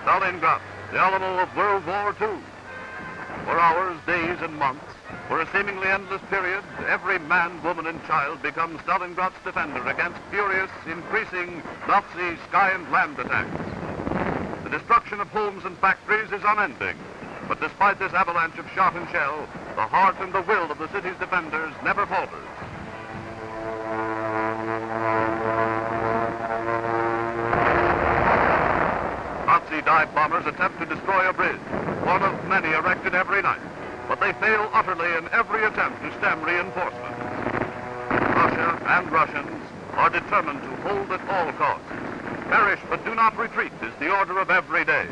Stalingrad, the Alamo of World War II. For hours, days, and months, for a seemingly endless period, every man, woman, and child becomes Stalingrad's defender against furious, increasing Nazi sky and land attacks. The destruction of homes and factories is unending, but despite this avalanche of shot and shell, the heart and the will of the city's defenders never falters. Nazi dive bombers attempt to destroy a bridge, one of many erected every night, but they fail utterly in every attempt to stem reinforcements. Russia and Russians are determined to hold at all costs. Perish but do not retreat is the order of every day.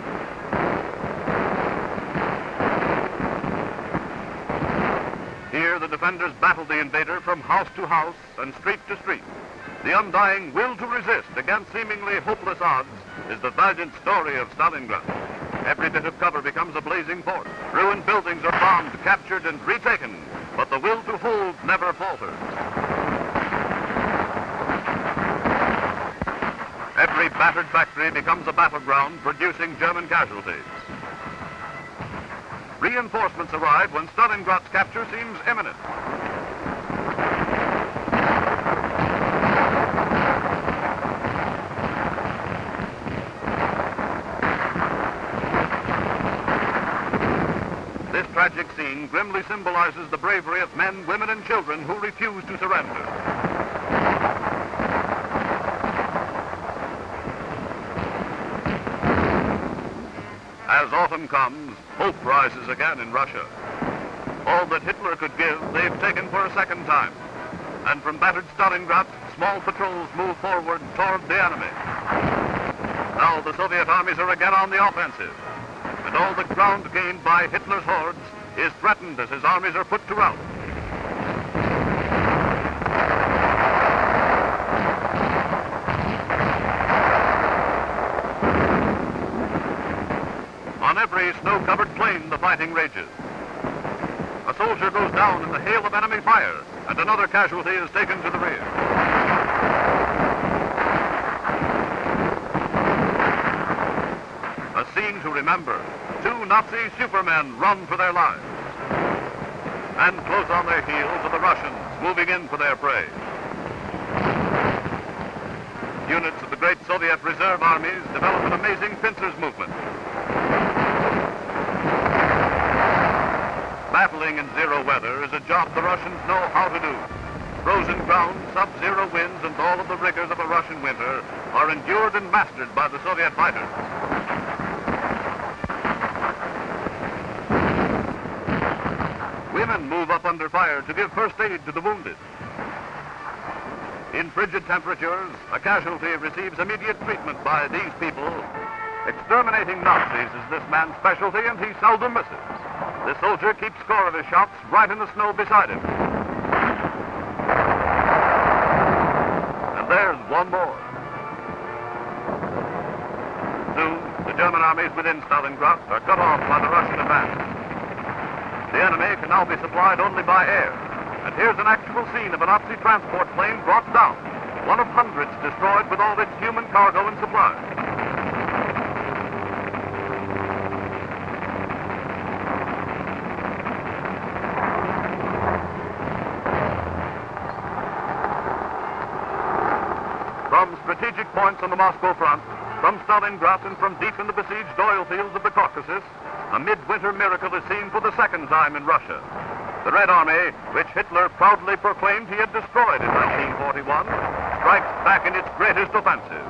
Here the defenders battle the invader from house to house and street to street. The undying will to resist against seemingly hopeless odds is the valiant story of Stalingrad. Every bit of cover becomes a blazing fort. Ruined buildings are bombed, captured, and retaken, but the will to hold never falters. Every battered factory becomes a battleground, producing German casualties. Reinforcements arrive when Stalingrad's capture seems imminent. This tragic scene grimly symbolizes the bravery of men, women, and children who refuse to surrender. As autumn comes, hope rises again in Russia. All that Hitler could give, they've taken for a second time. And from battered Stalingrad, small patrols move forward toward the enemy. Now the Soviet armies are again on the offensive. And all the ground gained by Hitler's hordes is threatened as his armies are put to rout. On every snow-covered plain, the fighting rages. A soldier goes down in the hail of enemy fire, and another casualty is taken to the rear. A scene to remember. Two Nazi supermen run for their lives. And close on their heels are the Russians, moving in for their prey. Units of the great Soviet reserve armies develop an amazing pincers movement. Battling in zero weather is a job the Russians know how to do. Frozen ground, sub-zero winds, and all of the rigors of a Russian winter are endured and mastered by the Soviet fighters. Women move up under fire to give first aid to the wounded. In frigid temperatures, a casualty receives immediate treatment by these people. Exterminating Nazis is this man's specialty, and he seldom misses. The soldier keeps score of his shots right in the snow beside him. And there's one more. Soon, the German armies within Stalingrad are cut off by the Russian advance. The enemy can now be supplied only by air. And here's an actual scene of a Nazi transport plane brought down, one of hundreds destroyed with all its human cargo and supplies. From strategic points on the Moscow front, from Stalingrad and from deep in the besieged oil fields of the Caucasus, a midwinter miracle is seen for the second time in Russia. The Red Army, which Hitler proudly proclaimed he had destroyed in 1941, strikes back in its greatest offensive.